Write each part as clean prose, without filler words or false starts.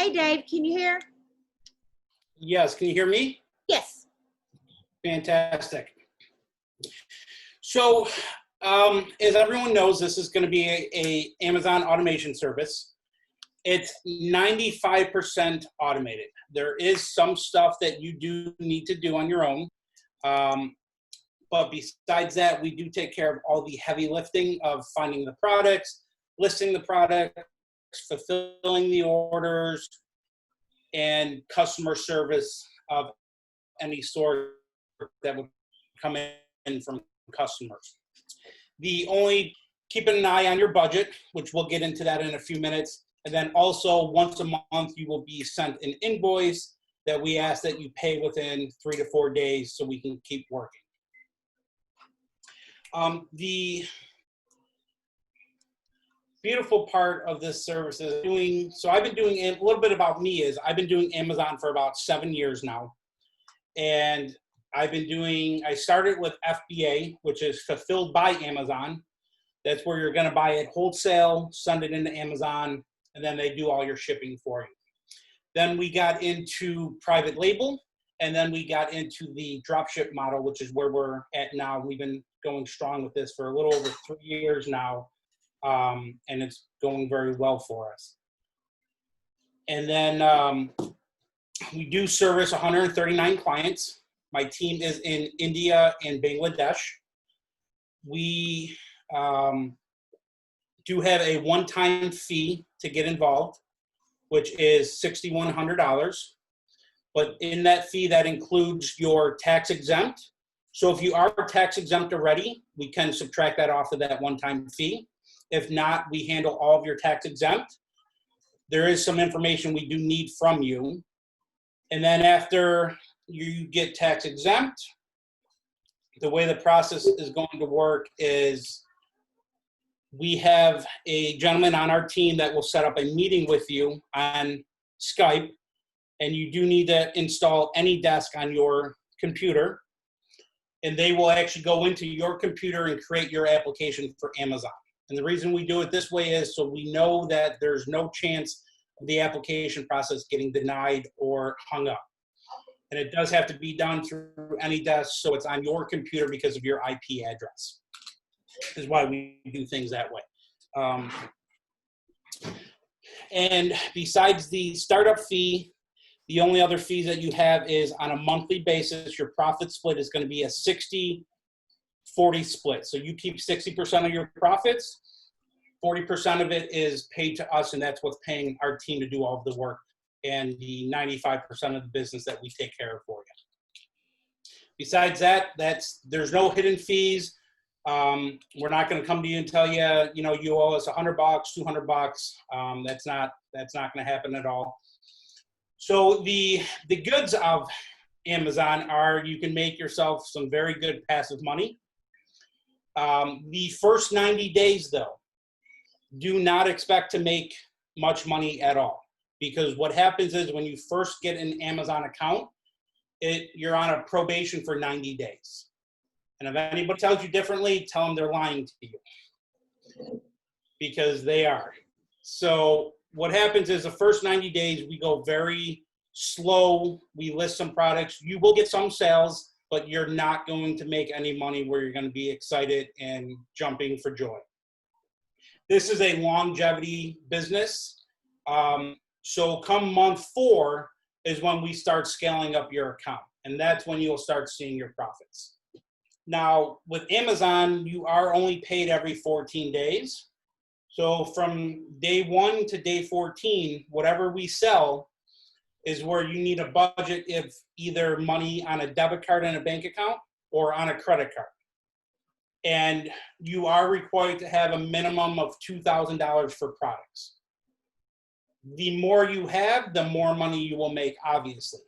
Hey, Dave, can you hear? Yes, can you hear me? Yes. Fantastic. So, as everyone knows, this is going to be a Amazon automation service. It's 95% automated. There is some stuff that you do need to do on your own. But besides that, we do take care of all the heavy lifting of finding the products, listing the products, fulfilling the orders, and customer service of any sort that would come in from customers. The only, keeping an eye on your budget, which we'll get into that in a few minutes. And then also once a month, you will be sent an invoice that we ask that you pay within 3 to 4 days so we can keep working. The beautiful part of this service is so I've been doing, a little bit about me is I've been doing Amazon for about 7 years now. And I started with FBA, which is fulfilled by Amazon. That's where you're gonna buy it wholesale, send it into Amazon, and then they do all your shipping for you. Then we got into private label, and then we got into the dropship model, which is where we're at now. We've been going strong with this for a little over 3 years now, and it's going very well for us. And then we do service 139 clients. My team is in India and Bangladesh. We do have a one-time fee to get involved, which is $6,100. But in that fee, that includes your tax exempt. So if you are tax exempt already, we can subtract that off of that one-time fee. If not, we handle all of your tax exempt. There is some information we do need from you. And then after you get tax exempt, the way the process is going to work is we have a gentleman on our team that will set up a meeting with you on Skype, and you do need to install AnyDesk on your computer, and they will actually go into your computer and create your application for Amazon. And the reason we do it this way is so we know that there's no chance of the application process getting denied or hung up. And it does have to be done through AnyDesk, so it's on your computer because of your IP address. Is why we do things that way. And besides the startup fee, the only other fees that you have is on a monthly basis, your profit split is going to be a 60-40 split. So you keep 60% of your profits, 40% of it is paid to us, and that's what's paying our team to do all of the work and the 95% of the business that we take care of for you. Besides that, there's no hidden fees. We're not going to come to you and tell you, you owe us $100, $200. That's not going to happen at all. So the goods of Amazon are you can make yourself some very good passive money. The first 90 days, though, do not expect to make much money at all. Because what happens is when you first get an Amazon account, you're on a probation for 90 days. And if anybody tells you differently, tell them they're lying to you. Because they are. So what happens is the first 90 days, we go very slow. We list some products. You will get some sales, but you're not going to make any money where you're going to be excited and jumping for joy. This is a longevity business. So come month 4 is when we start scaling up your account. And that's when you'll start seeing your profits. Now, with Amazon, you are only paid every 14 days. So from day 1 to day 14, whatever we sell is where you need a budget of either money on a debit card and a bank account or on a credit card. And you are required to have a minimum of $2,000 for products. The more you have, the more money you will make, obviously.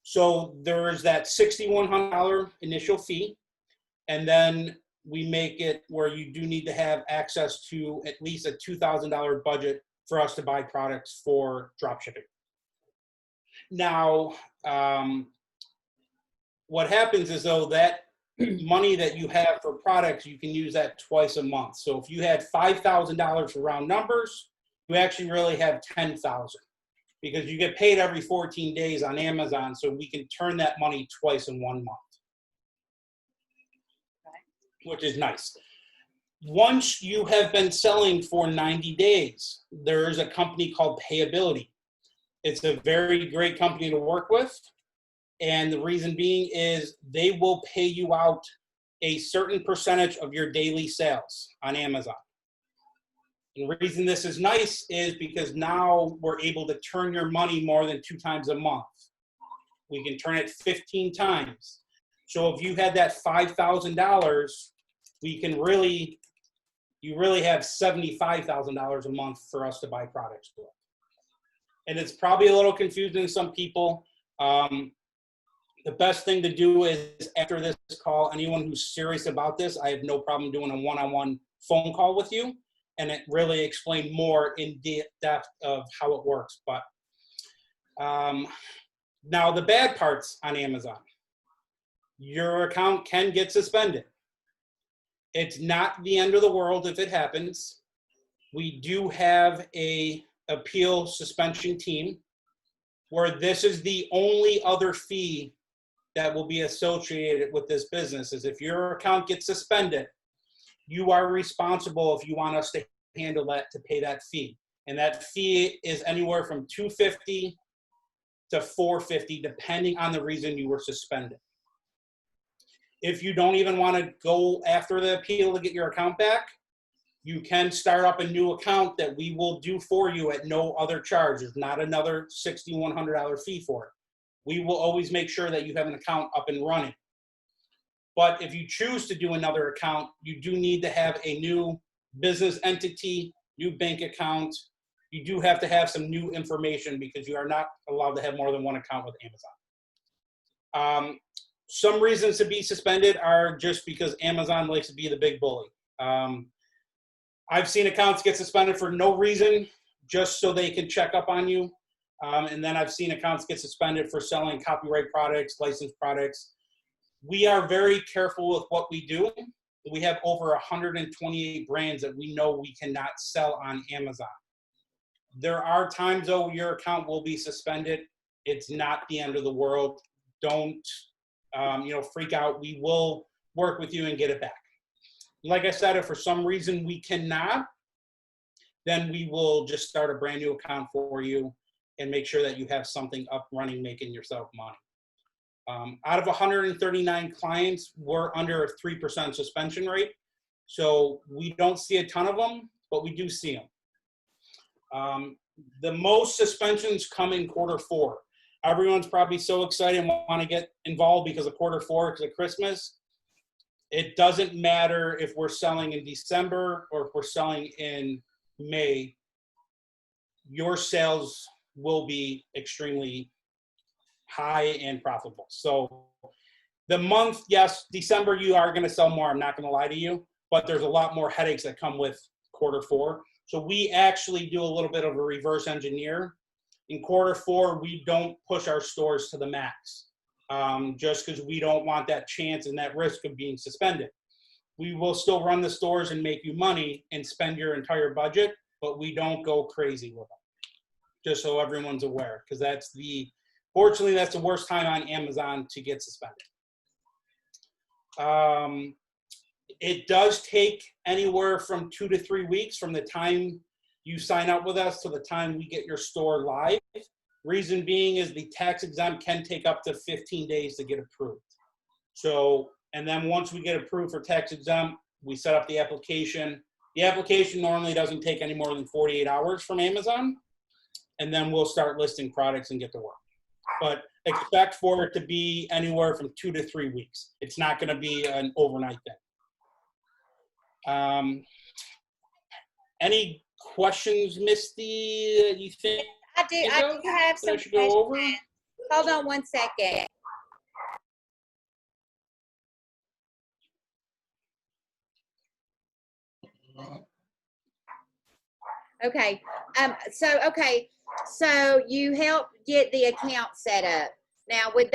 So there's that $6,100 initial fee, and then we make it where you do need to have access to at least a $2,000 budget for us to buy products for dropshipping. Now, what happens is though that money that you have for products, you can use that twice a month. So if you had $5,000 for round numbers, actually really have 10,000 because you get paid every 14 days on Amazon, so we can turn that money twice in 1 month, which is nice. Once you have been selling for 90 days, there is a company called Payability. It's a very great company to work with. And the reason being is they will pay you out a certain percentage of your daily sales on Amazon. And the reason this is nice is because now we're able to turn your money more than 2 times a month. We can turn it 15 times. So if you had that $5,000, we can really, you really have $75,000 a month for us to buy products with. And it's probably a little confusing to some people. The best thing to do is after this call, anyone who's serious about this, I have no problem doing a one-on-one phone call with you and it really explain more in depth of how it works. But now the bad parts on Amazon, your account can get suspended. It's not the end of the world if it happens. We do have a appeal suspension team where this is the only other fee that will be associated with this business is if your account gets suspended, you are responsible if you want us to handle that to pay that fee. And that fee is anywhere from $250 to $450, depending on the reason you were suspended. If you don't even want to go after the appeal to get your account back, you can start up a new account that we will do for you at no other charge. There's not another $6,100 fee for it. We will always make sure that you have an account up and running. But if you choose to do another account, you do need to have a new business entity, new bank account. You do have to have some new information because you are not allowed to have more than one account with Amazon. Some reasons to be suspended are just because Amazon likes to be the big bully. I've seen accounts get suspended for no reason, just so they can check up on you. And then I've seen accounts get suspended for selling copyright products, licensed products. We are very careful with what we do. We have over 128 brands that we know we cannot sell on Amazon. There are times, though, your account will be suspended. It's not the end of the world. Don't freak out. We will work with you and get it back. Like I said, if for some reason we cannot, then we will just start a brand new account for you and make sure that you have something up running, making yourself money. Out of 139 clients, we're under a 3% suspension rate. So we don't see a ton of them, but we do see them. The most suspensions come in Q4. Everyone's probably so excited and want to get involved because of Q4, because of Christmas. It doesn't matter if we're selling in December or if we're selling in May. Your sales will be extremely high and profitable. So the month, yes, December, you are going to sell more. I'm not going to lie to you, but there's a lot more headaches that come with Q4. So we actually do a little bit of a reverse engineer. In Q4, we don't push our stores to the max, just because we don't want that chance and that risk of being suspended. We will still run the stores and make you money and spend your entire budget, but we don't go crazy with them. Just so everyone's aware, because fortunately, that's the worst time on Amazon to get suspended. It does take anywhere from 2 to 3 weeks from the time you sign up with us to the time we get your store live. Reason being is the tax exempt can take up to 15 days to get approved. So, and then once we get approved for tax exempt, we set up the application. The application normally doesn't take any more than 48 hours from Amazon. And then we'll start listing products and get to work. But expect for it to be anywhere from 2 to 3 weeks. It's not going to be an overnight thing. Any questions, Misty, that you think? I do have some questions. Go over? Hold on one second. Okay. So you helped get the account set up. Now, would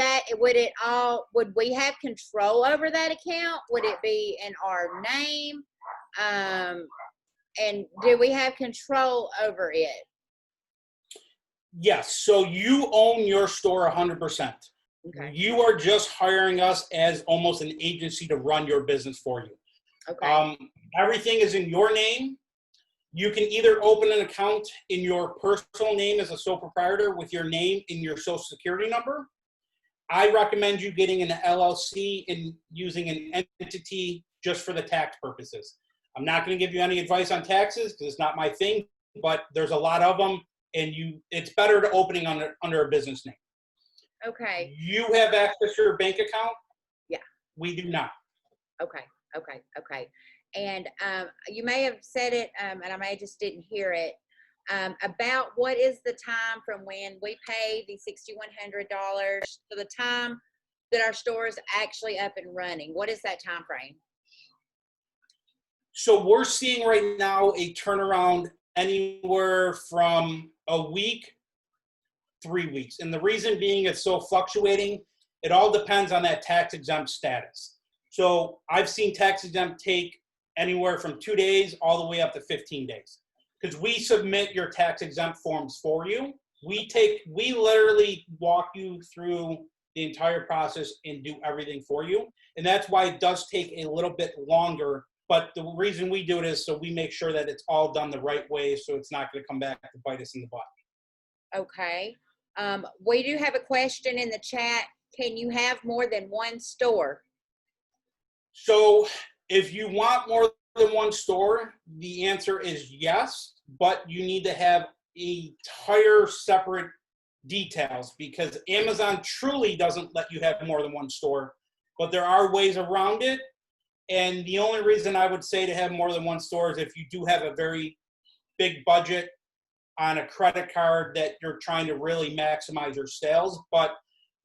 we have control over that account? Would it be in our name? And do we have control over it? Yes, so you own your store 100%. Okay. You are just hiring us as almost an agency to run your business for you. Okay. Everything is in your name. You can either open an account in your personal name as a sole proprietor with your name and your social security number. I recommend you getting an LLC and using an entity just for the tax purposes. I'm not going to give you any advice on taxes because it's not my thing, but there's a lot of them, and it's better to opening under a business name. Okay. You have access to your bank account? Yeah. We do not. Okay. Okay. And you may have said it, and I may just didn't hear it, about what is the time from when we pay the $6,100 to the time that our store is actually up and running. What is that time frame? So we're seeing right now a turnaround anywhere from a week, 3 weeks. And the reason being it's so fluctuating, it all depends on that tax exempt status. So I've seen tax exempt take anywhere from 2 days all the way up to 15 days. Because we submit your tax exempt forms for you. We literally walk you through the entire process and do everything for you. And that's why it does take a little bit longer. But the reason we do it is so we make sure that it's all done the right way, so it's not going to come back to bite us in the butt. Okay. We do have a question in the chat. Can you have more than one store? So if you want more than one store, the answer is yes, but you need to have entire separate details because Amazon truly doesn't let you have more than one store, but there are ways around it. And the only reason I would say to have more than one store is if you do have a very big budget on a credit card that you're trying to really maximize your sales, but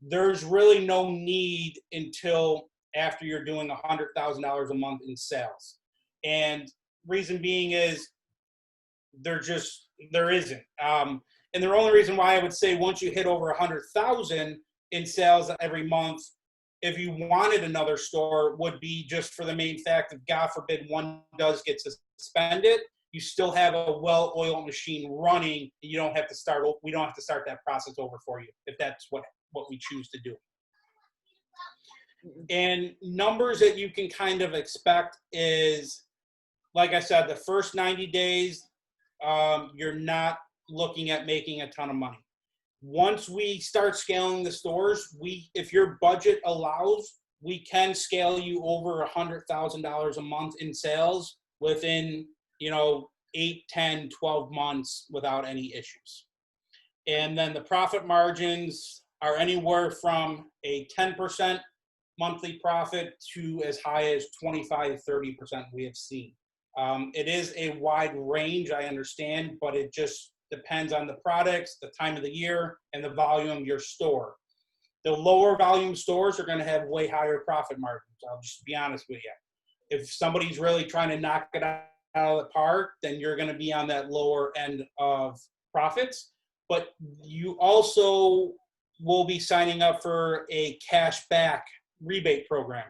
there's really no need until after you're doing $100,000 a month in sales. And reason being is there isn't. And the only reason why I would say once you hit over 100,000 in sales every month, if you wanted another store, would be just for the main fact that God forbid one does get suspended, you still have a well-oiled machine running. You don't have to start. We don't have to start that process over for you if that's what we choose to do. And numbers that you can kind of expect is, like I said, the first 90 days, you're not looking at making a ton of money. Once we start scaling the stores, if your budget allows, we can scale you over $100,000 a month in sales within, 8, 10, 12 months without any issues. And then the profit margins are anywhere from a 10% monthly profit to as high as 25, 30% we have seen. It is a wide range, I understand, but it just depends on the products, the time of the year, and the volume of your store. The lower volume stores are going to have way higher profit margins. I'll just be honest with you. If somebody's really trying to knock it out of the park, then you're going to be on that lower end of profits. But you also will be signing up for a cash back rebate program.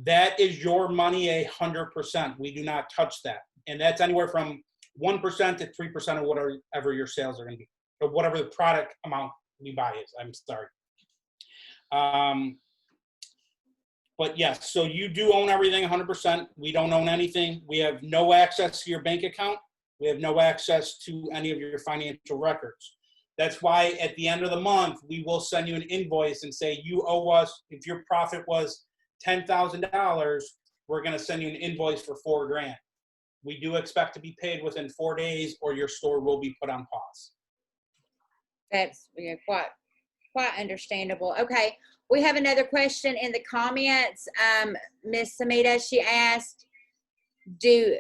That is your money 100%. We do not touch that. And that's anywhere from 1% to 3% of whatever your sales are going to be, or whatever the product amount we buy is. I'm sorry. But yes, so you do own everything 100%. We don't own anything. We have no access to your bank account. We have no access to any of your financial records. That's why at the end of the month, we will send you an invoice and say, you owe us, if your profit was $10,000, we're going to send you an invoice for $4,000. We do expect to be paid within 4 days or your store will be put on pause. That's quite understandable. Okay. We have another question in the comments. Miss Samita, she asked, do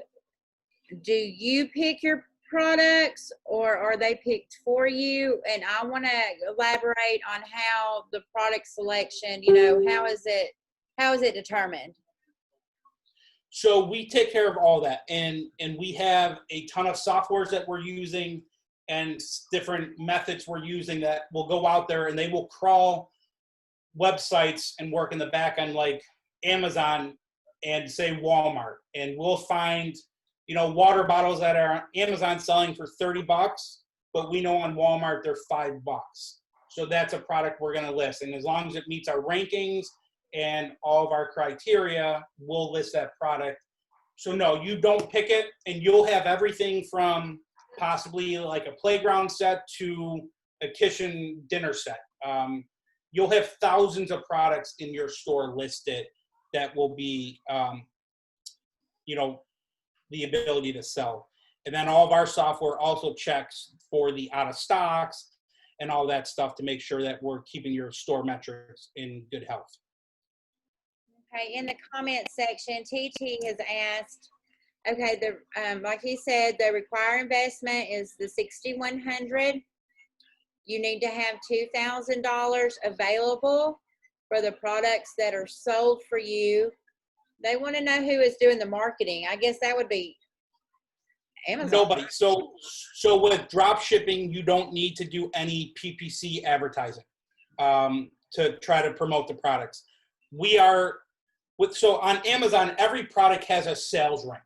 you pick your products or are they picked for you? And I want to elaborate on how the product selection, how is it determined? So we take care of all that, and we have a ton of softwares that we're using and different methods we're using that will go out there and they will crawl websites and work in the back end like Amazon and say Walmart, and we'll find water bottles that are on Amazon selling for $30, but we know on Walmart they're $5. So that's a product we're going to list. And as long as it meets our rankings and all of our criteria, we'll list that product. So no, you don't pick it, and you'll have everything from possibly like a playground set to a kitchen dinner set. You'll have thousands of products in your store listed that will be, the ability to sell. And then all of our software also checks for the out of stocks and all that stuff to make sure that we're keeping your store metrics in good health. Okay, in the comment section, TT has asked, okay, like he said, the required investment is the $6,100. You need to have $2,000 available for the products that are sold for you. They want to know who is doing the marketing. I guess that would be Amazon. Nobody. So with drop shipping, you don't need to do any PPC advertising to try to promote the products. So on Amazon, every product has a sales rank.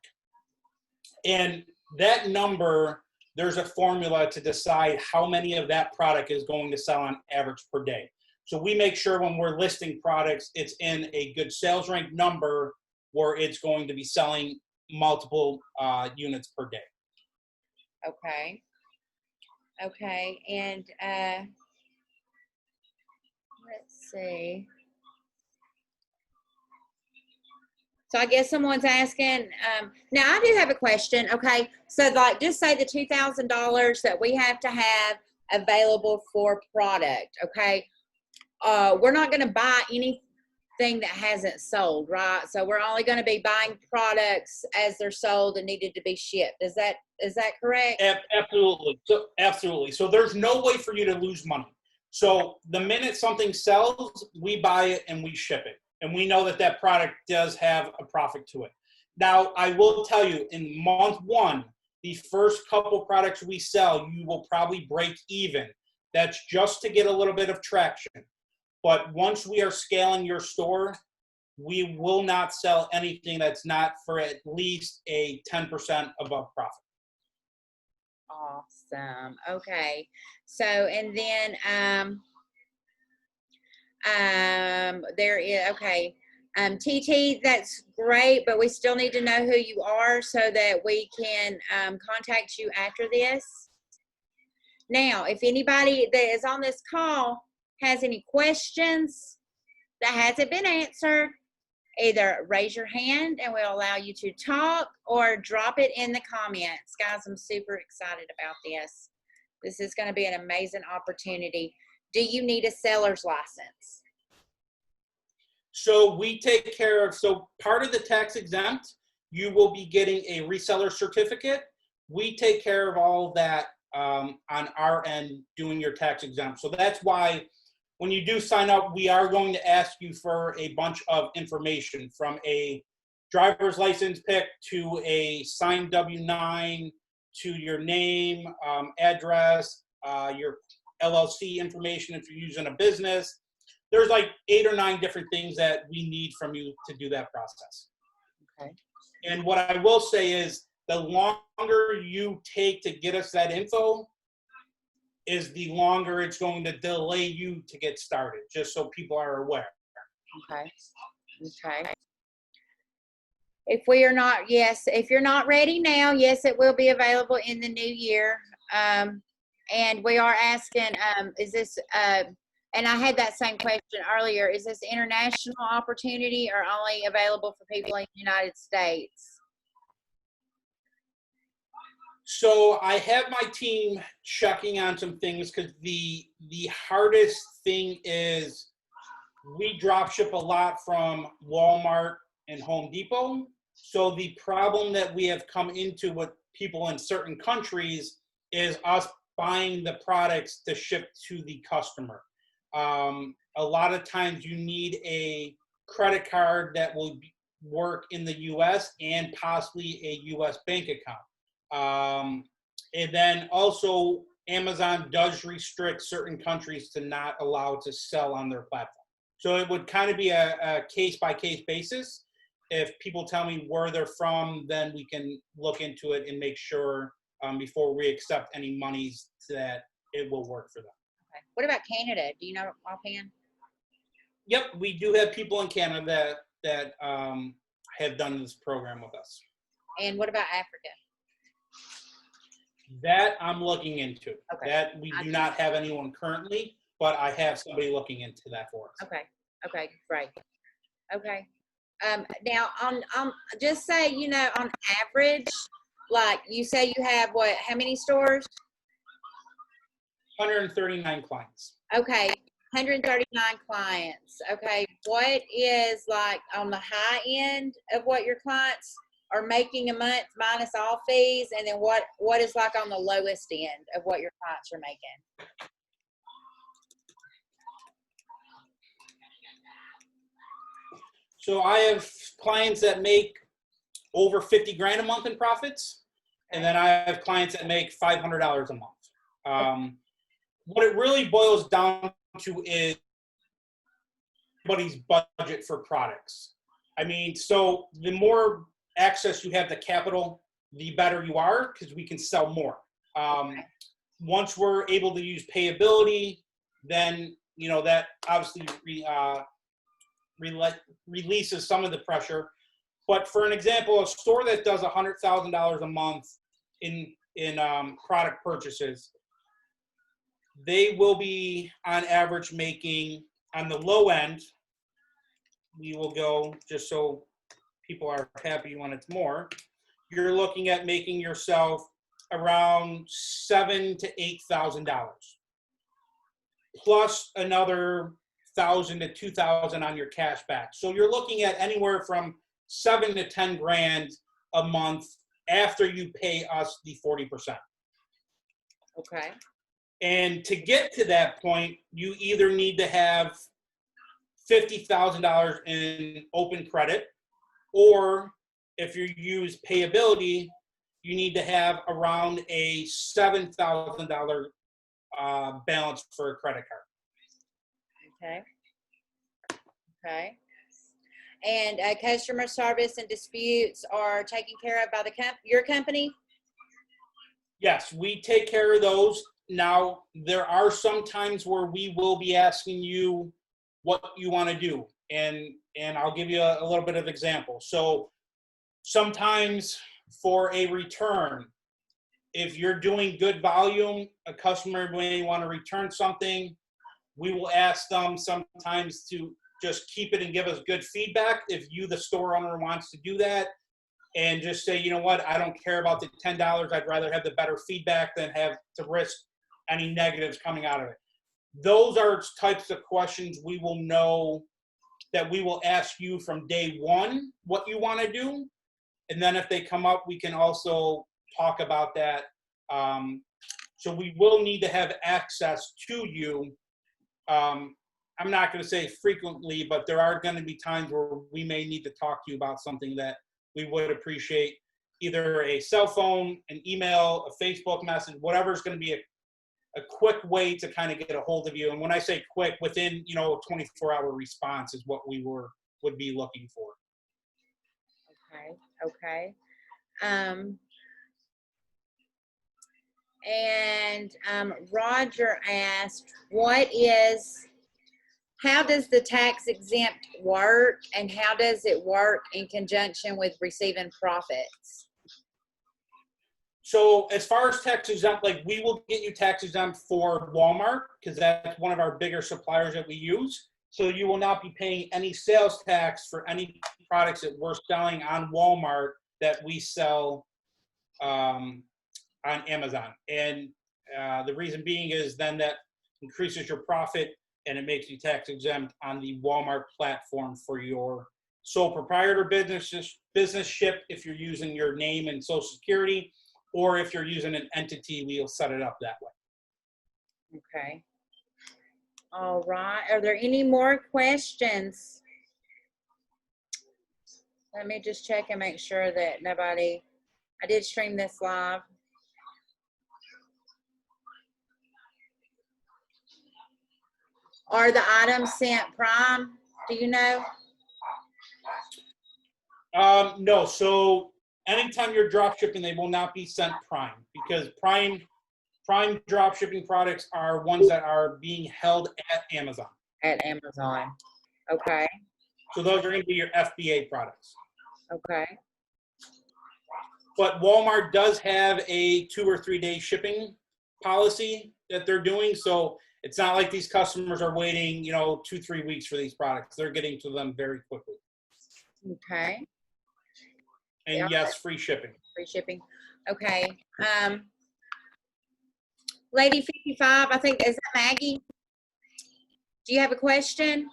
And that number, there's a formula to decide how many of that product is going to sell on average per day. So we make sure when we're listing products, it's in a good sales rank number where it's going to be selling multiple units per day. Okay. And let's see. So I guess someone's asking, now I do have a question. Okay. So like just say the $2,000 that we have to have available for product. Okay. We're not going to buy anything that hasn't sold, right? So we're only going to be buying products as they're sold and needed to be shipped. Is that correct? Absolutely. So there's no way for you to lose money. So the minute something sells, we buy it and we ship it. And we know that that product does have a profit to it. Now, I will tell you, in month one, the first couple products we sell, you will probably break even. That's just to get a little bit of traction. But once we are scaling your store, we will not sell anything that's not for at least a 10% above profit. Awesome. Okay. So, and then, there is, okay. TT, that's great, but we still need to know who you are so that we can contact you after this. Now, if anybody that is on this call has any questions that hasn't been answered, either raise your hand and we'll allow you to talk, or drop it in the comments. Guys, I'm super excited about this. This is going to be an amazing opportunity. Do you need a seller's license? So we take care of, so part of the tax exempt, you will be getting a reseller certificate. We take care of all that on our end, doing your tax exempt. So that's why when you do sign up, we are going to ask you for a bunch of information, from a driver's license pick to a signed W-9 to your name, address, your LLC information if you're using a business. There's like 8 or 9 different things that we need from you to do that process. Okay. And what I will say is, the longer you take to get us that info is the longer it's going to delay you to get started, just so people are aware. Okay. If we are not, if you're not ready now, yes, it will be available in the new year. And we are asking, is this, and I had that same question earlier, is this international opportunity or only available for people in the United States? So I have my team checking on some things, because the hardest thing is we drop ship a lot from Walmart and Home Depot. So the problem that we have come into with people in certain countries is us buying the products to ship to the customer. A lot of times you need a credit card that will work in the US and possibly a US bank account. And then also Amazon does restrict certain countries to not allow to sell on their platform. So it would kind of be a case-by-case basis. if people tell me where they're from, then we can look into it and make sure before we accept any monies that it will work for them. Okay. What about Canada? Do you know offhand? Yep, we do have people in Canada that have done this program with us. And what about Africa? That I'm looking into. Okay. That we do not have anyone currently, but I have somebody looking into that for us. Okay. Okay. Great. Okay. Now on just say, you know, on average, like you say you have what, how many stores? 139 clients. Okay. 139 clients. Okay. What is like on the high end of what your clients are making a month minus all fees? And then what is like on the lowest end of what your clients are making? So I have clients that make over 50 grand a month in profits. Okay. And then I have clients that make $500 a month. What it really boils down to is everybody's budget for products. I mean, so the more access you have to capital, the better you are, because we can sell more. Once we're able to use payability, then, you know, that obviously releases some of the pressure. But for an example, a store that does $100,000 a month in product purchases, they will be on average making, on the low end, we will go, just so people are happy when it's more, you're looking at making yourself around $7,000 to $8,000, plus another $1,000 to $2,000 on your cash back. So you're looking at anywhere from 7 to 10 grand a month after you pay us the 40%. Okay. And to get to that point, you either need to have $50,000 in open credit, or if you use payability, you need to have around a $7,000 balance for a credit card. Okay. Okay. And customer service and disputes are taken care of by your company? Yes, we take care of those. Now, there are some times where we will be asking you what you want to do. And I'll give you a little bit of example. So sometimes for a return, if you're doing good volume, a customer may want to return something, we will ask them sometimes to just keep it and give us good feedback. If you, the store owner, wants to do that, and just say, you know what, I don't care about the $10. I'd rather have the better feedback than have to risk any negatives coming out of it. Those are types of questions we will know that we will ask you from day one what you want to do. And then if they come up, we can also talk about that. So we will need to have access to you. I'm not going to say frequently, but there are going to be times where we may need to talk to you about something that we would appreciate, either a cell phone, an email, a Facebook message, whatever is going to be a quick way to kind of get a hold of you. And when I say quick, within, you know, a 24-hour response is what we would be looking for. Okay. And Roger asked, how does the tax exempt work, and how does it work in conjunction with receiving profits? So as far as tax exempt, like we will get you tax exempt for Walmart, because that's one of our bigger suppliers that we use. So you will not be paying any sales tax for any products that we're selling on Walmart that we sell on Amazon. And the reason being is then that increases your profit and it makes you tax exempt on the Walmart platform for your sole proprietor business ship, if you're using your name and social security, or if you're using an entity, we'll set it up that way. Okay. All right. Are there any more questions? Let me just check and make sure that nobody, I did stream this live. Are the items sent Prime? Do you know? No, so anytime you're drop shipping, they will not be sent Prime, because Prime drop shipping products are ones that are being held at Amazon. At Amazon. Okay. So those are going to be your FBA products. Okay. But Walmart does have a 2 or 3 day shipping policy that they're doing. So it's not like these customers are waiting, 2-3 weeks for these products. They're getting to them very quickly. Okay. And Yeah. yes, free shipping. Free shipping. Okay. Lady 55, I think, is that Maggie? Do you have a question?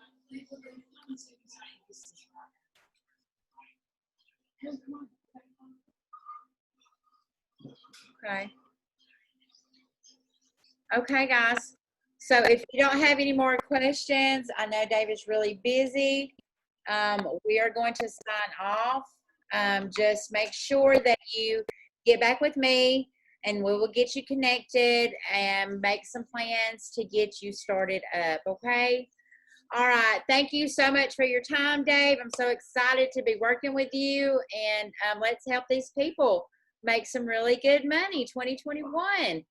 Okay. Okay, guys. So if you don't have any more questions, I know David's really busy. We are going to sign off. Just make sure that you get back with me and we will get you connected and make some plans to get you started up, okay? All right. Thank you so much for your time, Dave. I'm so excited to be working with you, and let's help these people make some really good money 2021.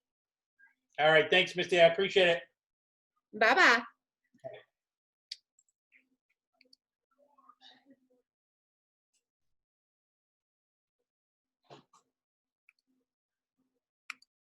All right. Thanks, Misty. I appreciate it. Bye-bye.